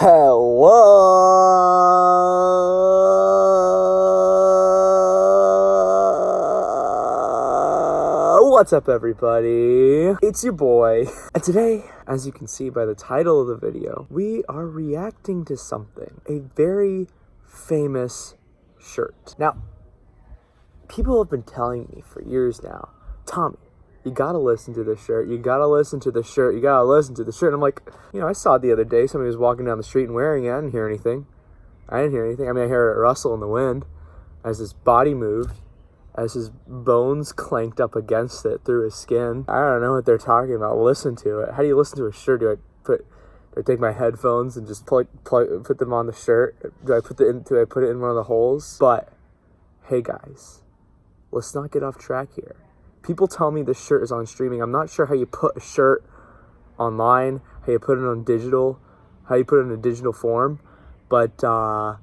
Hello! What's up, everybody? It's your boy. And today, as you can see by the title of the video, we are reacting to something. A very famous shirt. Now, people have been telling me for years now, Tommy, you gotta listen to this shirt. You gotta listen to the shirt. You gotta listen to the shirt. And I'm like, I saw it the other day. Somebody was walking down the street and wearing it. I didn't hear anything. I mean, I heard it rustle in the wind as his body moved, as his bones clanked up against it through his skin. I don't know what they're talking about. Listen to it. How do you listen to a shirt? Do I take my headphones and just put them on the shirt? Do I put it in one of the holes? But hey, guys, let's not get off track here. People tell me this shirt is on streaming. I'm not sure how you put a shirt online, how you put it on digital, how you put it in a digital form, but we're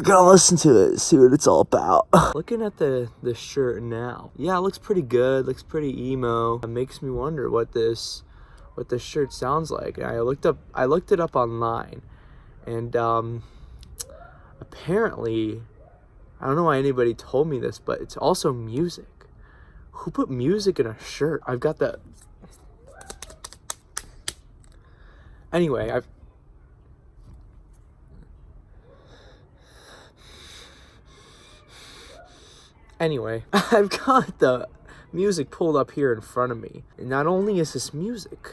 gonna listen to it, see what it's all about. Looking at the shirt now, yeah, it looks pretty good, looks pretty emo. It makes me wonder what this shirt sounds like. And I looked it up online, and apparently, I don't know why anybody told me this, but it's also music. Who put music in a shirt? I've got that. Anyway, I've got the music pulled up here in front of me. And not only is this music,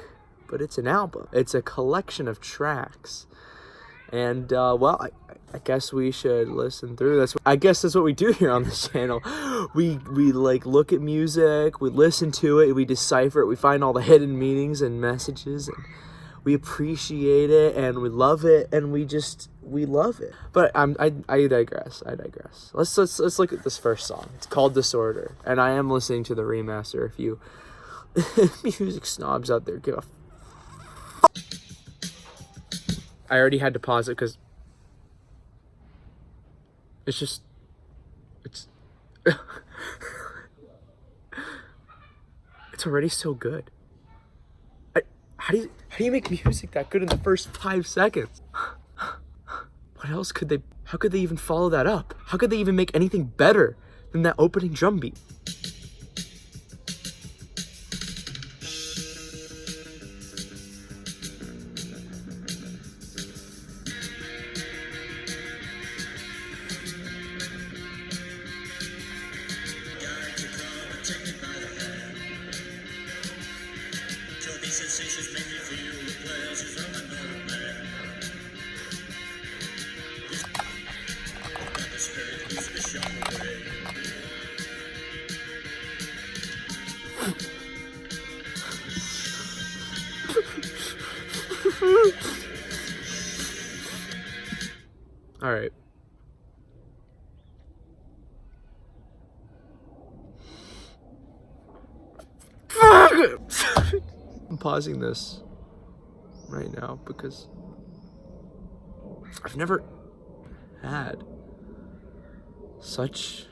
but it's an album. It's a collection of tracks. And, well, I guess we should listen through this. I guess that's what we do here on this channel. We like look at music, we listen to it, we decipher it, we find all the hidden meanings and messages, and we appreciate it, and we love it, and we love it. But I digress. Let's look at this first song. It's called Disorder, and I am listening to the remaster. If you music snobs out there give a I already had to pause it because it's it's already so good. How do you make music that good in the first 5 seconds? How could they even follow that up? How could they even make anything better than that opening drum beat? Sensations make me feel the pleasures of an old man. Got the spirit who's the shock away. All right. I'm pausing this right now because I've never had such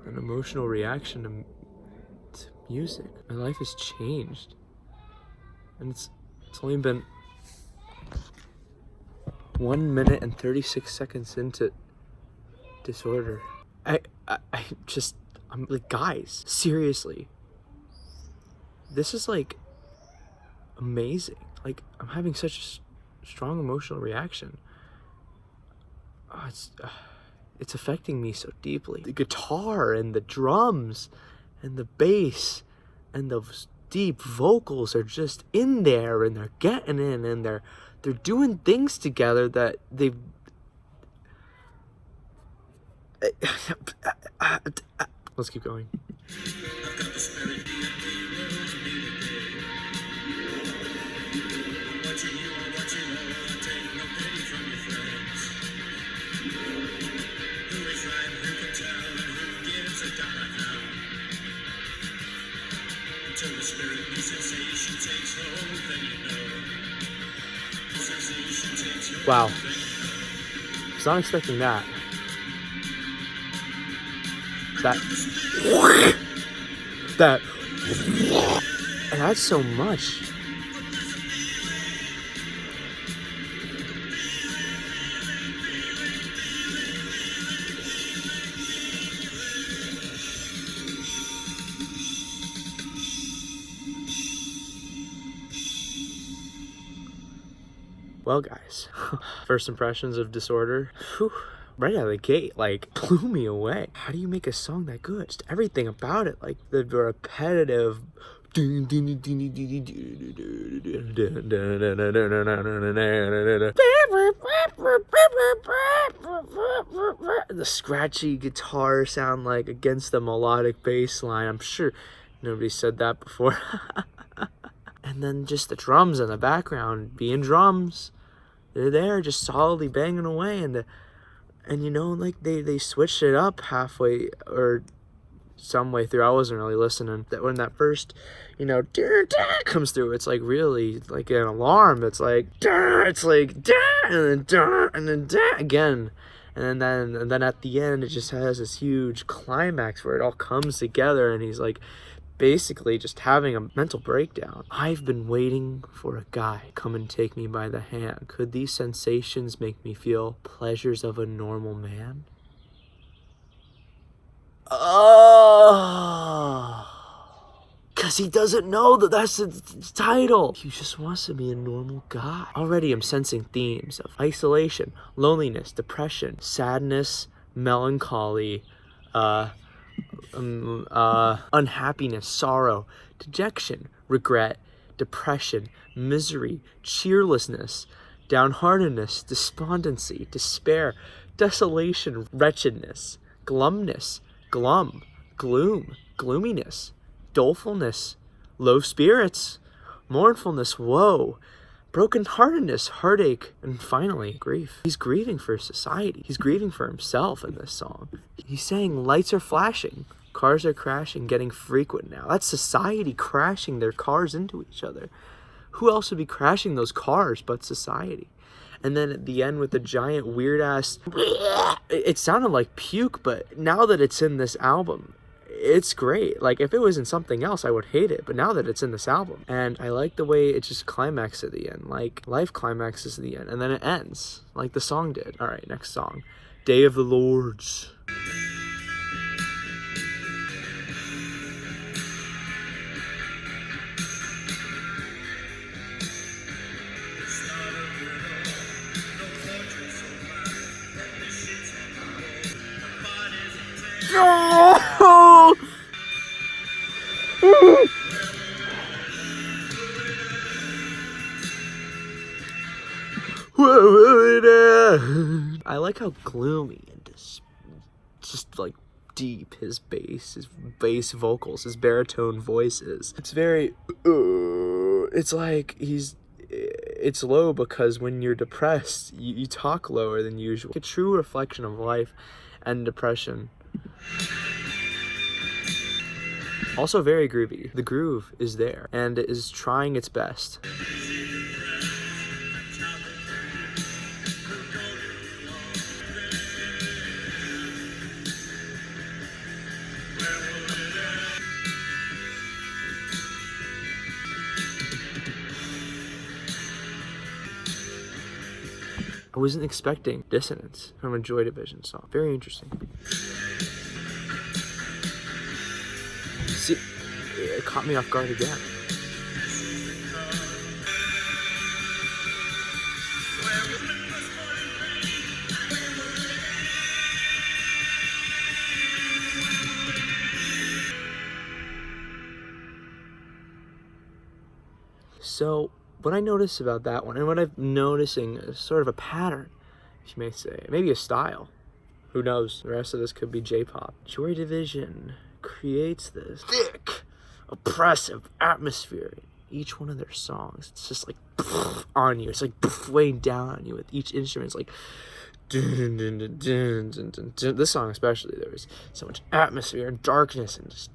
an emotional reaction to music. My life has changed, and it's only been 1 minute and 36 seconds into Disorder. I'm like, guys, seriously, this is like amazing. Like, I'm having such a strong emotional reaction. It's affecting me so deeply. The guitar and the drums and the bass and those deep vocals are just in there, and they're getting in, and they're doing things together that they've let's keep going. Wow. I was not expecting that. And that's so much. Well, guys, first impressions of Disorder, whew, right out of the gate, like, blew me away. How do you make a song that good? Just everything about it, like the repetitive. The scratchy guitar sound, like, against the melodic bass line. I'm sure nobody said that before. And then just the drums in the background being drums. They're there just solidly banging away, and you know, like they switched it up halfway or some way through. I wasn't really listening. That when that first, you know, comes through, it's like really like an alarm. It's like it's like and then again. And then at the end, it just has this huge climax where it all comes together, and he's like basically just having a mental breakdown. I've been waiting for a guy come and take me by the hand. Could these sensations make me feel pleasures of a normal man? Oh, because he doesn't know that that's the title. He just wants to be a normal guy. Already I'm sensing themes of isolation, loneliness, depression, sadness, melancholy, unhappiness, sorrow, dejection, regret, depression, misery, cheerlessness, downheartedness, despondency, despair, desolation, wretchedness, glumness, glum, gloom, gloominess, dolefulness, low spirits, mournfulness, woe, brokenheartedness, heartache, and finally, grief. He's grieving for society. He's grieving for himself in this song. He's saying lights are flashing, cars are crashing, getting frequent now. That's society crashing their cars into each other. Who else would be crashing those cars but society? And then at the end with the giant weird ass, it sounded like puke, but now that it's in this album, it's great. Like, if it was in something else, I would hate it. But now that it's in this album, and I like the way it just climaxes at the end. Like, life climaxes at the end, and then it ends, like the song did. All right, next song. Day of the Lords. No! I like how gloomy and just like deep his bass vocals, his baritone voice is. It's very, it's like it's low because when you're depressed, you talk lower than usual. A true reflection of life and depression. Also very groovy. The groove is there and it is trying its best. I wasn't expecting dissonance from a Joy Division song. Very interesting. See, it caught me off guard again. So, what I noticed about that one, and what I'm noticing is sort of a pattern, if you may say, maybe a style. Who knows? The rest of this could be J-pop. Joy Division creates this thick, oppressive atmosphere in each one of their songs. It's just like on you. It's like weighing down on you with each instrument. It's like dun, dun, dun, dun, dun, dun, dun. This song especially, there was so much atmosphere and darkness and just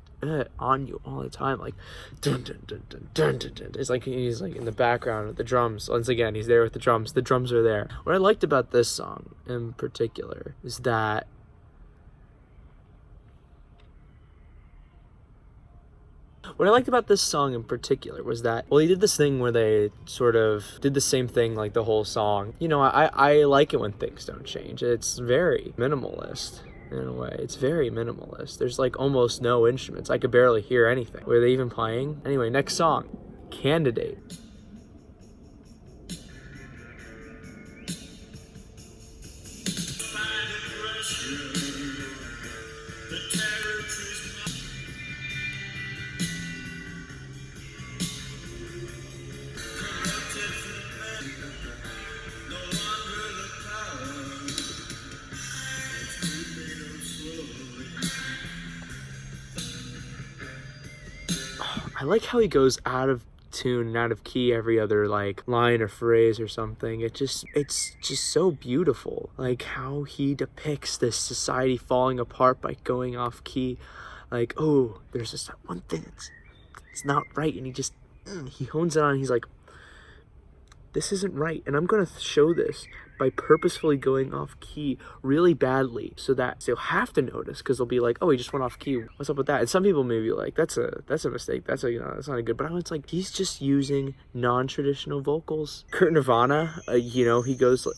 on you all the time, like dun, dun, dun, dun, dun, dun, dun. It's like he's like in the background with the drums. Once again, he's there with the drums. The drums are there. What I liked about this song in particular is that What I liked about this song in particular was that, well, he did this thing where they sort of did the same thing like the whole song. You know, I like it when things don't change. It's very minimalist in a way. It's very minimalist. There's like almost no instruments. I could barely hear anything. Were they even playing? Anyway, next song, Candidate. I like how he goes out of tune and out of key every other like line or phrase or something. It's just so beautiful, like how he depicts this society falling apart by going off key. Like, oh, there's just one thing it's not right, and he hones it on. He's like, this isn't right, and I'm gonna show this by purposefully going off key really badly so that they'll have to notice, because they'll be like, oh, he just went off key, what's up with that? And some people may be like, that's a mistake, that's not a good, but it's like, he's just using non-traditional vocals. Kurt Nirvana, he goes like,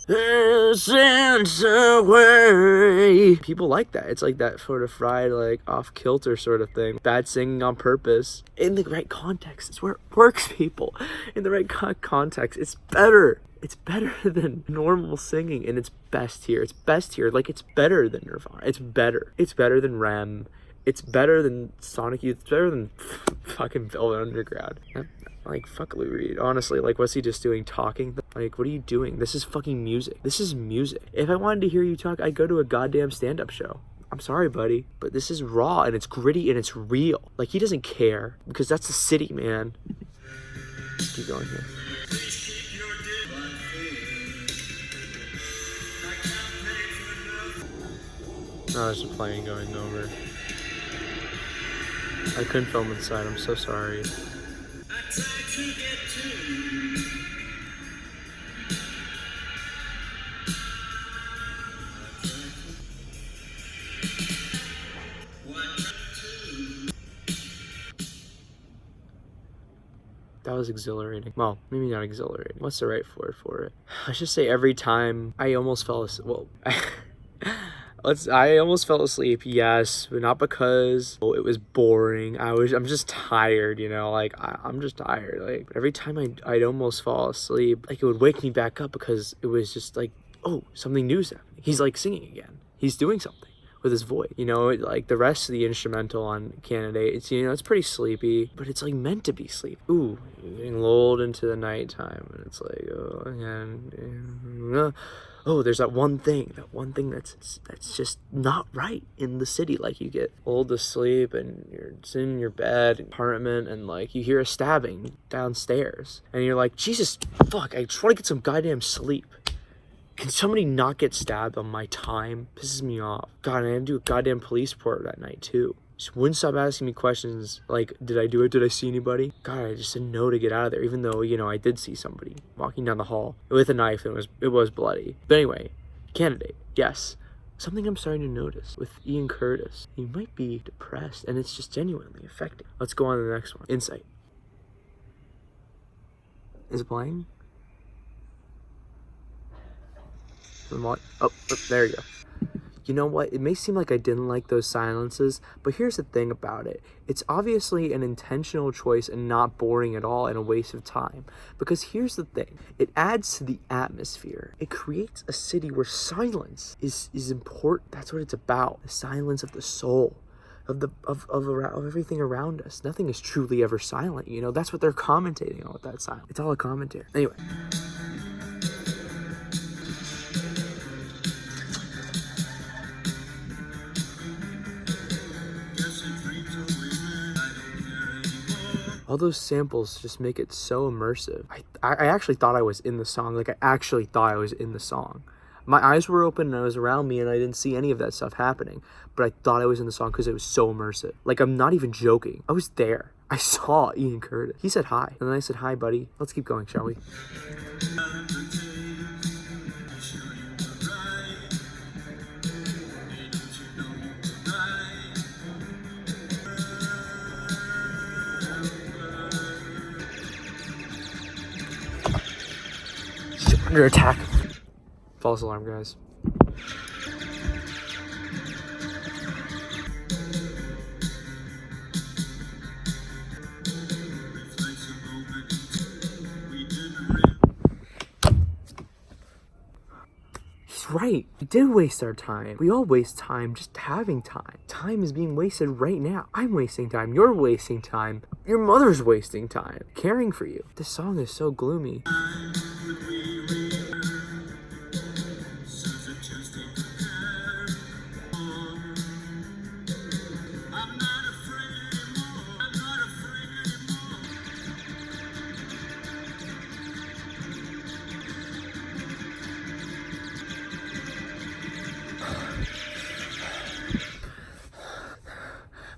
sense away. People like that. It's like that sort of fried, like off kilter sort of thing. Bad singing on purpose. In the right context, it's where it works, people. In the right context, it's better. It's better than normal singing, and it's best here. It's best here. Like, it's better than Nirvana. It's better. It's better than Rem. It's better than Sonic Youth. It's better than fucking Velvet Underground. Like, fuck Lou Reed. Honestly, like, what's he just doing? Talking? Like, what are you doing? This is fucking music. This is music. If I wanted to hear you talk, I'd go to a goddamn stand-up show. I'm sorry, buddy, but this is raw, and it's gritty, and it's real. Like, he doesn't care, because that's the city, man. Let's keep going here. Oh, there's a plane going over. I couldn't film inside, I'm so sorry. That was exhilarating. Well, maybe not exhilarating. What's the right word for it? I should say every time I almost fell asleep. Well, I almost fell asleep, yes, but not because it was boring. I'm just tired, like I'm just tired. Like every time I'd almost fall asleep, like it would wake me back up, because it was just like, oh, something new's happening. He's like singing again. He's doing something with his voice. Like the rest of the instrumental on Candidate, it's pretty sleepy, but it's like meant to be sleepy. Ooh, you're getting lulled into the nighttime, and it's like, oh, again. Oh, there's that one thing that's just not right in the city. Like, you get lulled to sleep, and you're sitting in your bed, apartment, and like you hear a stabbing downstairs, and you're like, Jesus, fuck, I just want to get some goddamn sleep. Can somebody not get stabbed on my time? Pisses me off. God, I had to do a goddamn police report that night too. Just wouldn't stop asking me questions like, did I do it? Did I see anybody? God, I just said no to get out of there, even though, I did see somebody walking down the hall with a knife, and it was bloody. But anyway, Candidate, yes. Something I'm starting to notice with Ian Curtis. He might be depressed, and it's just genuinely affecting. Let's go on to the next one. Insight. Is it playing? Oh, there you go. You know what? It may seem like I didn't like those silences, but here's the thing about it. It's obviously an intentional choice and not boring at all and a waste of time. Because here's the thing. It adds to the atmosphere. It creates a city where silence is important. That's what it's about. The silence of the soul. Of everything around us. Nothing is truly ever silent. That's what they're commentating on with that silence. It's all a commentary. Anyway. All those samples just make it so immersive. I actually thought I was in the song. Like, I actually thought I was in the song. My eyes were open and it was around me, and I didn't see any of that stuff happening. But I thought I was in the song because it was so immersive. Like, I'm not even joking. I was there. I saw Ian Curtis. He said hi. And then I said, hi, buddy. Let's keep going, shall we? Under attack. False alarm, guys. He's right. We did waste our time. We all waste time just having time. Time is being wasted right now. I'm wasting time. You're wasting time. Your mother's wasting time caring for you. This song is so gloomy.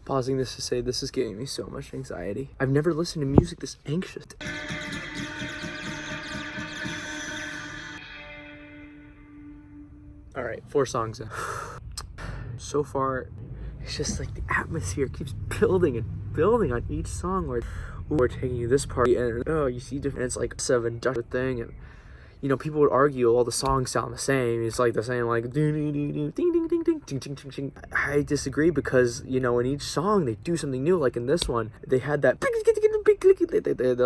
Pausing this to say this is giving me so much anxiety. I've never listened to music this anxious. Alright, 4 songs in. So far, it's just like the atmosphere keeps building and building on each song where we're taking you this part and you see different, it's like a 7 thing, and you know, people would argue all the songs sound the same. It's like the same, like ding ding ding ding ding ding ding ding ding ding ding. I disagree because, you know, in each song they do something new. Like in this one, they had that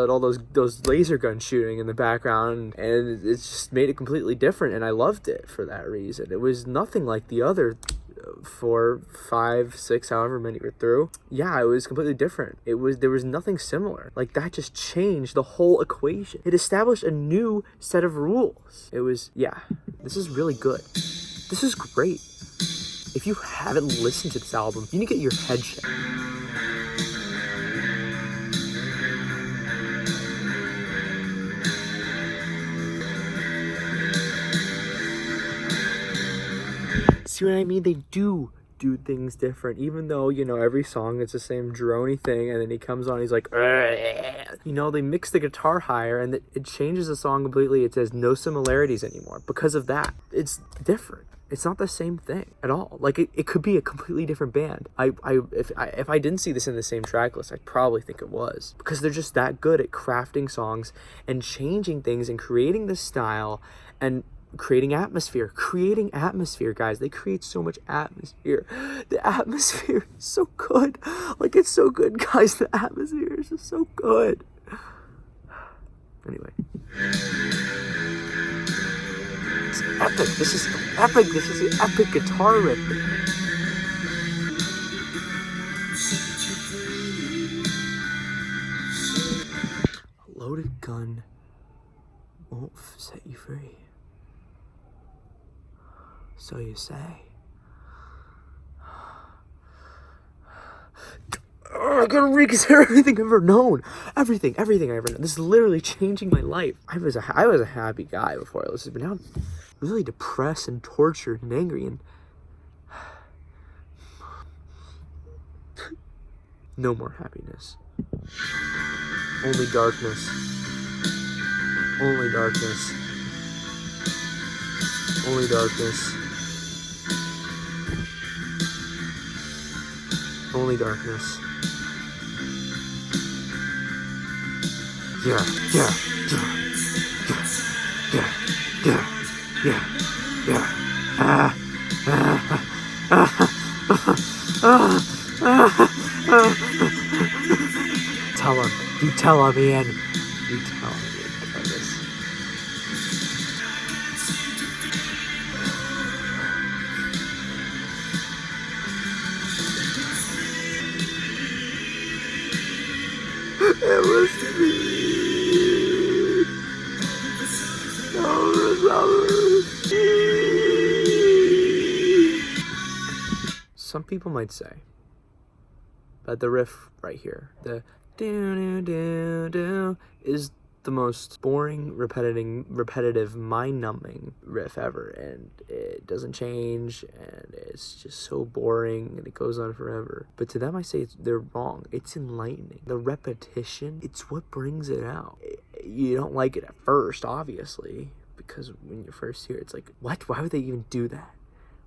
all those laser guns shooting in the background, and it just made it completely different. And I loved it for that reason. It was nothing like the other 4, 5, 6, however many were through. Yeah, it was completely different. There was nothing similar. Like that just changed the whole equation. It established a new set of rules. It was, yeah, this is really good. This is great. If you haven't listened to this album, you need to get your head checked. See what I mean? They do things different, even though, you know, every song it's the same drony thing, and then he comes on, he's like, you know, they mix the guitar higher, and it changes the song completely. It says no similarities anymore because of that. It's different. It's not the same thing at all. Like it could be a completely different band. If I didn't see this in the same track list, I'd probably think it was, because they're just that good at crafting songs and changing things and creating this style and creating atmosphere, guys. They create so much atmosphere. The atmosphere is so good. Like, it's so good, guys. The atmosphere is just so good. Anyway, it's epic. This is epic. This is an epic guitar riff. A loaded gun won't set you free. So you say. I gotta reconsider everything I've ever known. Everything I've ever known. This is literally changing my life. I was a happy guy before I listened, but now I'm really depressed and tortured and angry and no more happiness. Only darkness. Only darkness. Only darkness. Only darkness. Yeah. Tell him. You tell him, Ian. You tell him, Ian. Try this. It was me. Some people might say that the riff right here, the do is the most boring, repetitive, mind-numbing riff ever, and it doesn't change, and it's just so boring, and it goes on forever. But to them, I say they're wrong. It's enlightening. The repetition, it's what brings it out. You don't like it at first, obviously, because when you first hear it, it's like, what? Why would they even do that?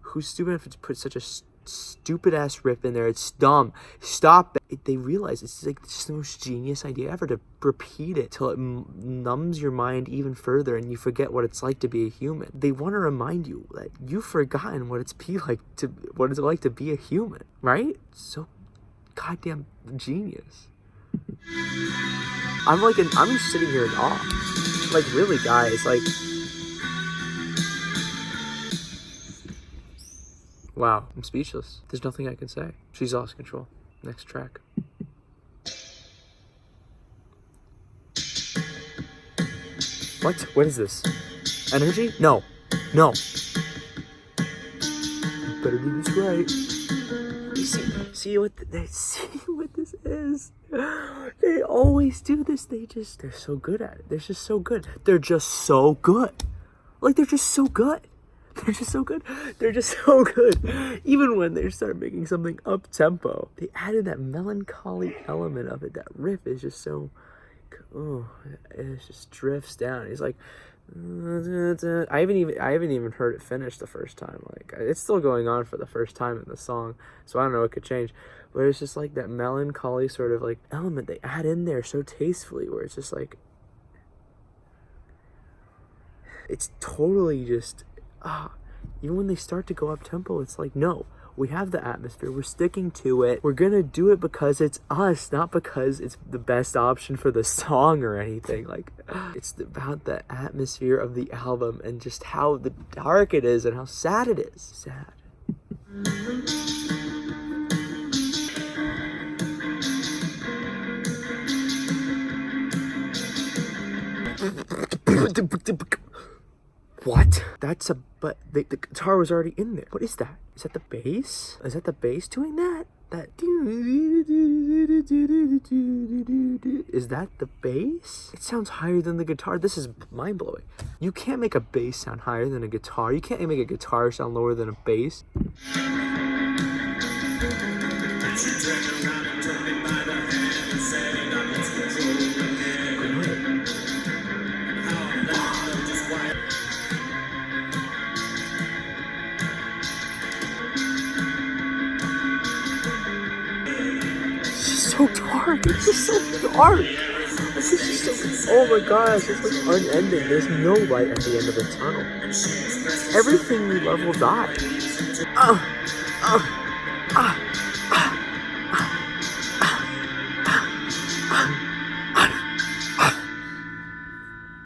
Who's stupid enough to put such a stupid ass riff in there. It's dumb. Stop it. They realize it's like just the most genius idea ever to repeat it till it numbs your mind even further and you forget what it's like to be a human. They want to remind you that you've forgotten what it's like to be a human, right? So goddamn genius. I'm just sitting here in awe. Like, really, guys, like, wow, I'm speechless. There's nothing I can say. She's lost control. Next track. What? What is this? Energy? No. No. Better do this right. See what this is. They always do this. They're so good at it. They're just so good. They're just so good. Like, they're just so good. They're just so good. They're just so good. Even when they start making something up-tempo, they added that melancholy element of it. That riff is just so, oh, it just drifts down. He's like, I haven't even heard it finish the first time. Like, it's still going on for the first time in the song, so I don't know what could change. But it's just like that melancholy sort of like element they add in there so tastefully, where it's just like, it's totally just, even when they start to go up tempo, it's like, no, we have the atmosphere, we're sticking to it, we're gonna do it because it's us, not because it's the best option for the song or anything. Like, it's about the atmosphere of the album and just how dark it is and how sad it is. Sad. What? But the guitar was already in there. What is that? Is that the bass? Is that the bass doing that? Is that the bass? It sounds higher than the guitar. This is mind-blowing. You can't make a bass sound higher than a guitar. You can't make a guitar sound lower than a bass. So dark. It's just so dark. It's just so, oh my gosh, it's like unending. There's no light at the end of the tunnel. Everything we love will die.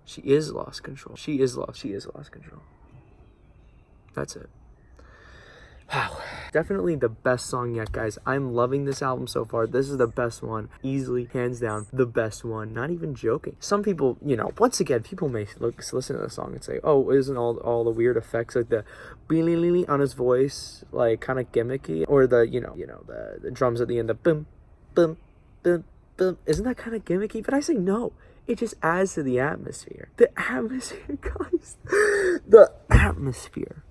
She is lost control. She is lost control. That's it. Wow. Definitely the best song yet, guys. I'm loving this album so far. This is the best one. Easily, hands down, the best one. Not even joking. Some people, once again, people may listen to the song and say, oh, isn't all the weird effects like the beep on his voice, like, kind of gimmicky? Or the, the drums at the end, the boom, boom, boom, boom. Isn't that kind of gimmicky? But I say no. It just adds to the atmosphere. The atmosphere, guys. The atmosphere.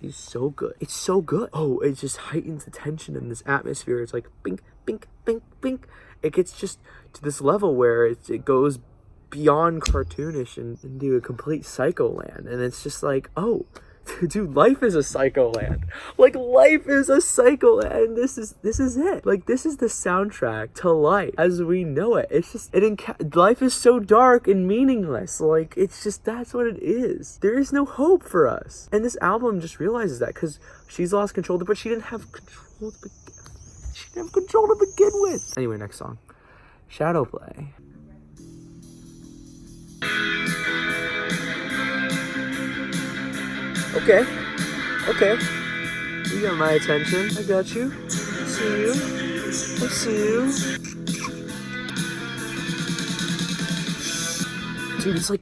He's so good. It's so good. Oh, it just heightens the tension in this atmosphere. It's like bink, bink, bink, bink. It gets just to this level where it goes beyond cartoonish and into a complete psycho land. And it's just like, oh, dude, life is a psycho land. Like, life is a psycho land. This is it. Like, this is the soundtrack to life as we know it. It's just, life is so dark and meaningless. Like, it's just, that's what it is. There is no hope for us. And this album just realizes that, because she's lost control, but she didn't have control to begin with. Anyway, next song. Shadow Play. Okay. You got my attention. I got you. I see you. Dude, it's like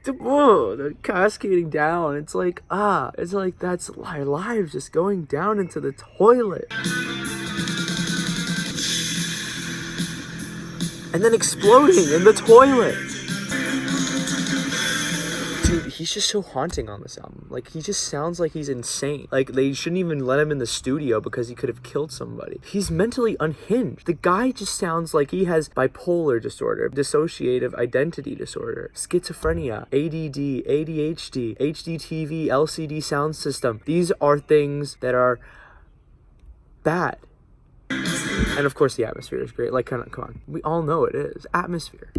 they're cascading down. It's like that's our lives just going down into the toilet. And then exploding in the toilet. Dude, he's just so haunting on this album. Like, he just sounds like he's insane. Like, they shouldn't even let him in the studio because he could have killed somebody. He's mentally unhinged. The guy just sounds like he has bipolar disorder, dissociative identity disorder, schizophrenia, ADD, ADHD, HDTV, LCD sound system. These are things that are bad. And of course the atmosphere is great. Like, come on. We all know it is. Atmosphere.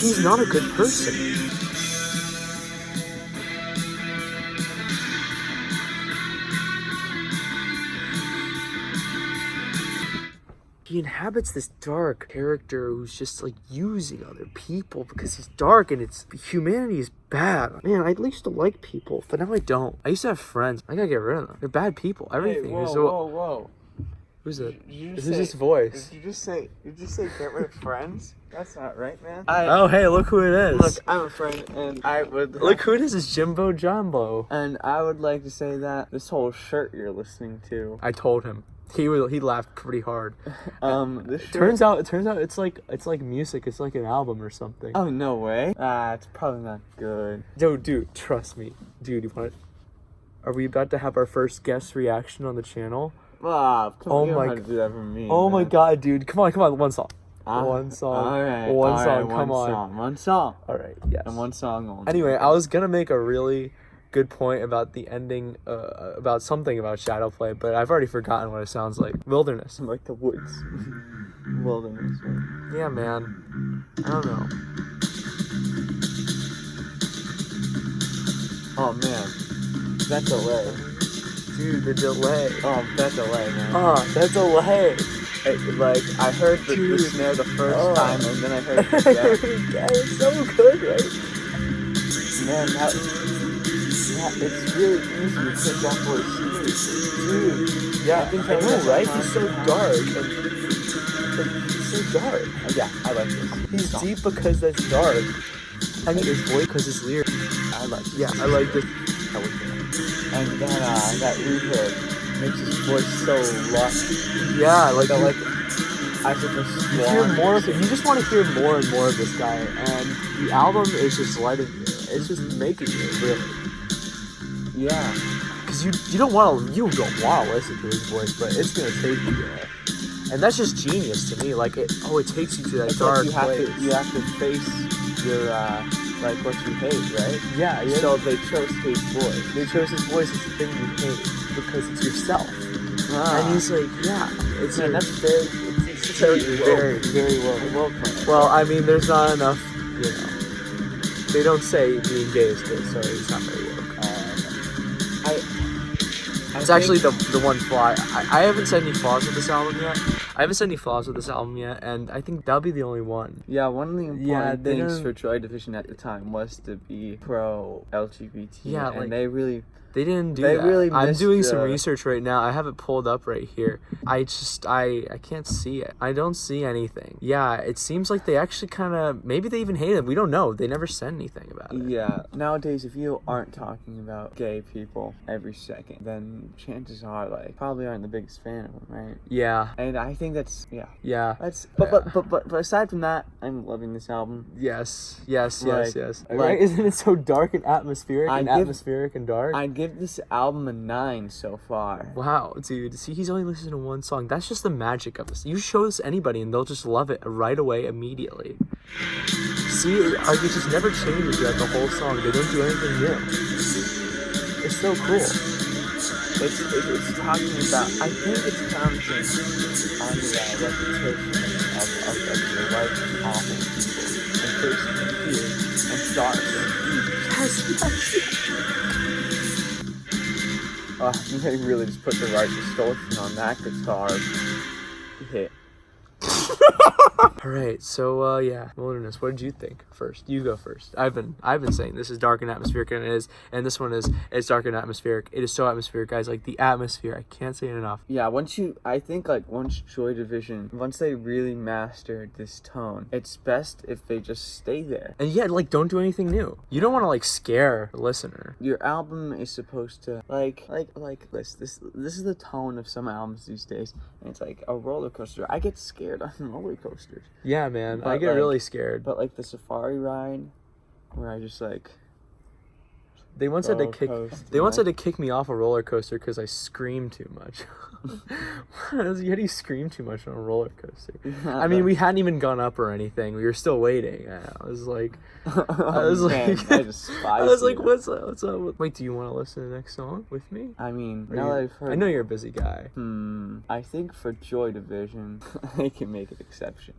He's not a good person. He inhabits this dark character who's just like using other people because he's dark and humanity is bad. Man, I used to like people, but now I don't. I used to have friends. I gotta get rid of them. They're bad people. Everything. Hey, whoa. Who's it? Who's this voice? Did you just say get rid of friends? That's not right, man. Oh, hey, look who it is. Look, I'm a friend, and I would Look who it is. It's Jimbo Jumbo. And I would like to say that this whole shirt you're listening to. I told him. He laughed pretty hard. This shirt. Turns out it's like music. It's like an album or something. Oh, no way. It's probably not good. Dude, trust me. Dude, you want it? Are we about to have our first guest reaction on the channel? Come Oh on, you my don't have to do that for me. Oh my man. god, dude. Come on, one song. One song. Alright. One alright, song, come on. One song. Alright, yes. And one song only. Anyway, I was gonna make a really good point about the ending, about something about Shadowplay, but I've already forgotten what it sounds like. Wilderness. Like the woods. Wilderness. Right? Yeah, man. I don't know. Oh, man. That delay. Dude, the delay. Oh, that delay, man. That delay. Like, I heard the snare the first time, and then I heard it again. Yeah, it's so good, right? Man, it's really easy to pick up where it's Dude, yeah, I know, right? He's so dark, and he's so dark. Yeah, I like this. He's deep because that's dark. I mean, his voice because it's lyric. I like this. Yeah, I like this. And that reverb makes his voice so lush. Yeah, like as if a you hear more of it. You just want to hear more and more of this guy, and the album is just letting you. It's just making you, really. Yeah. Because you don't want to listen to his voice, but it's gonna take you there. And that's just genius to me. Like, it takes you to that It's dark like place. you have to face your like what you hate, right? Yeah. So they chose his voice. They chose his voice as the thing you hate because it's yourself. Ah. And he's like, yeah, it's Man, that's very very well planned. Well, I mean, there's not enough, they don't say being gay is good, so it's not very woke. It's actually the one flaw. I haven't said any flaws with this album yet. And I think that'll be the only one. Yeah, one of the important they things don't- for Joy Division at the time was to be pro LGBT. Yeah, and like- they really They didn't do They that. really I'm missed doing some the- research right now. I have it pulled up right here. I can't see it. I don't see anything. Yeah, it seems like they actually kind of, maybe they even hate it. We don't know. They never said anything about it. Yeah, nowadays if you aren't talking about gay people every second, then chances are probably aren't the biggest fan of them, right? Yeah. And I think that's Yeah. That's but aside from that, I'm loving this album. Yes. Like- Right? Isn't it so dark and atmospheric and dark? I'd give this album a 9 so far. Wow, dude. See, he's only listened to one song. That's just the magic of this. You show this to anybody and they'll just love it right away, immediately. See, it just never changes throughout the whole song. They don't do anything new. It's so cool. It's talking about, I think it's commenting on the reputation of your life and awful people, and facing fear and dark and Yes. they really just put the right distortion on that guitar hit. All right, so yeah, Wilderness. What did you think first? You go first. I've been saying this is dark and atmospheric, and it is, and this one is it's dark and atmospheric. It is so atmospheric, guys. Like the atmosphere, I can't say it enough. Yeah, once Joy Division, once they really mastered this tone, it's best if they just stay there. And yeah, like don't do anything new. You don't want to like scare the listener. Your album is supposed to like this is the tone of some albums these days, and it's like a roller coaster. I get scared on roller coasters. Yeah, man, I But, get like, really scared. But like the safari ride, where I just like They once had to roller kick. coaster, They once like- had to kick me off a roller coaster because I screamed too much. How do you scream too much on a roller coaster? I mean, we hadn't even gone up or anything. We were still waiting. I was like, I was Man, like, I despise I was like, you. what's up? What's up? Wait, do you want to listen to the next song with me? I mean, Or now you- that I've heard, I know you're a busy guy. I think for Joy Division, I can make an exception.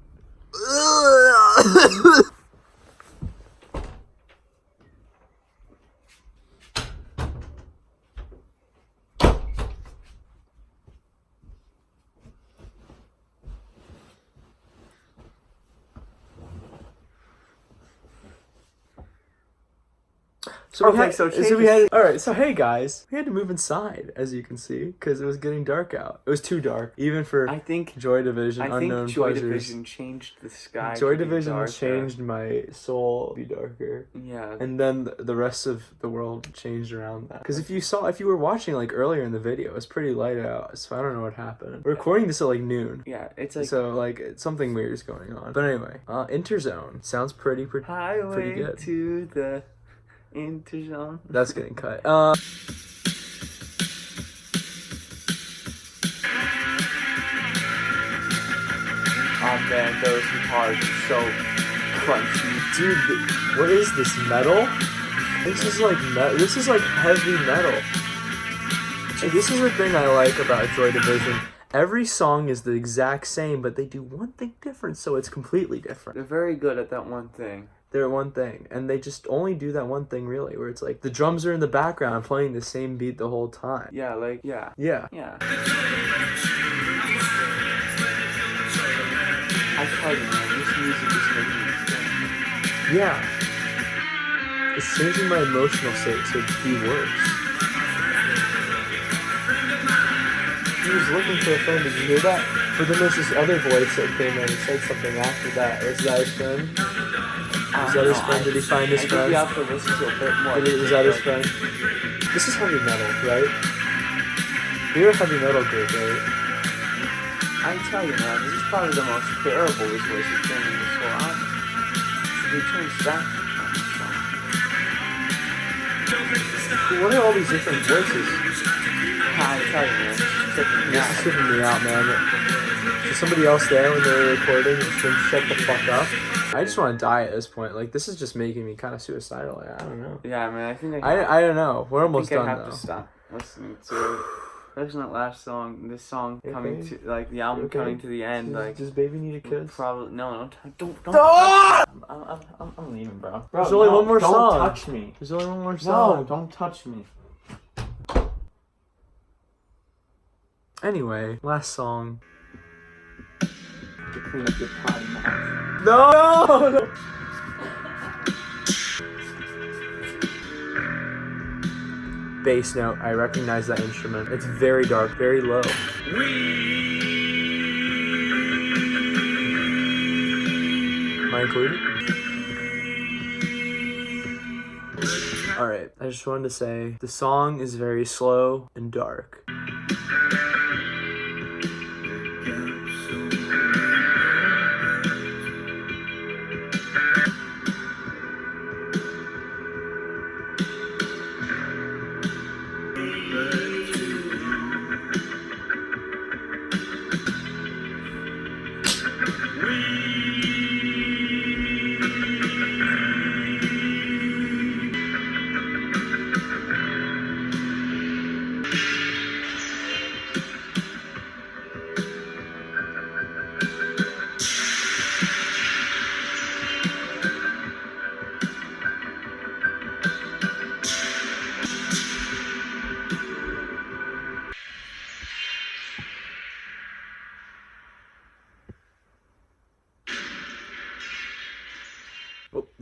So we Okay, had, so we had, all right. So hey guys, we had to move inside, as you can see, because it was getting dark out. It was too dark, even for I think Joy Division. Unknown Joy Pleasures. Division changed the sky. Joy to be Division darker. changed my soul to be darker, Yeah. and then the rest of the world changed around that. Because if you were watching like earlier in the video, it's pretty light out, so I don't know what happened. We're recording this at like noon. Yeah, it's like So like something weird is going on. But anyway, Interzone sounds pretty highway good. to the interzone. That's getting cut. Oh man, those guitars are so crunchy. Dude, what is this, metal? This is like this is like heavy metal. Dude, this is the thing I like about Joy Division. Every song is the exact same, but they do one thing different, so it's completely different. They're very good at that one thing. They're one thing, and they just only do that one thing really, where it's like the drums are in the background playing the same beat the whole time. Yeah, like yeah. Yeah. Yeah. I tell you, man, this music is making me think. Yeah. It's changing my emotional state to be worse. He was looking for a friend, did you hear that? But then there's this other voice that came in and said something after that. Is that his friend? Is that his friend? Did he find his I think friend? you have to listen to a bit more. Was that his friend? This is heavy metal, right? You're a heavy metal group, right? I tell you, man, this is probably the most bearable this voice has been in this whole album. Should we change that? What are all these different voices? I tell you, man, it's tripping me This out. is tripping me out, man. Is somebody else there when they were recording and just shut the fuck up? I just want to die at this point. Like, this is just making me kind of suicidal. Like, I don't know. Yeah, man, I think I don't know. We're almost I think done, I have though. to stop listening to listen to that last song. This song You coming okay? to like the album Okay? coming to the end. Like Does baby need a kiss? probably no, don't. Ah! I'm leaving, bro. There's only one more don't song. touch me. There's only one more No, song. don't touch me. Anyway, last song. To clean up your potty mouth. No! Bass note. I recognize that instrument. It's very dark, very low. Am I included? Alright, I just wanted to say the song is very slow and dark.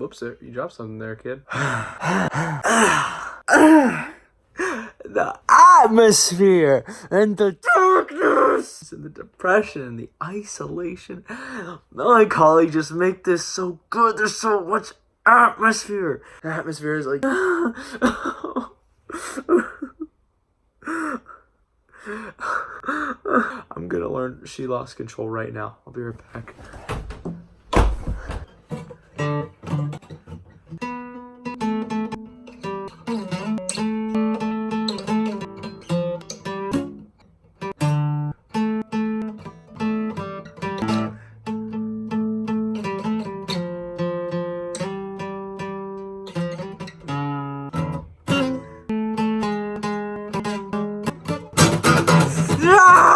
Whoops, you dropped something there, kid. The atmosphere and the darkness and the depression and the isolation, melancholy just make this so good. There's so much atmosphere. The atmosphere is like I'm gonna learn She Lost Control right now. I'll be right back.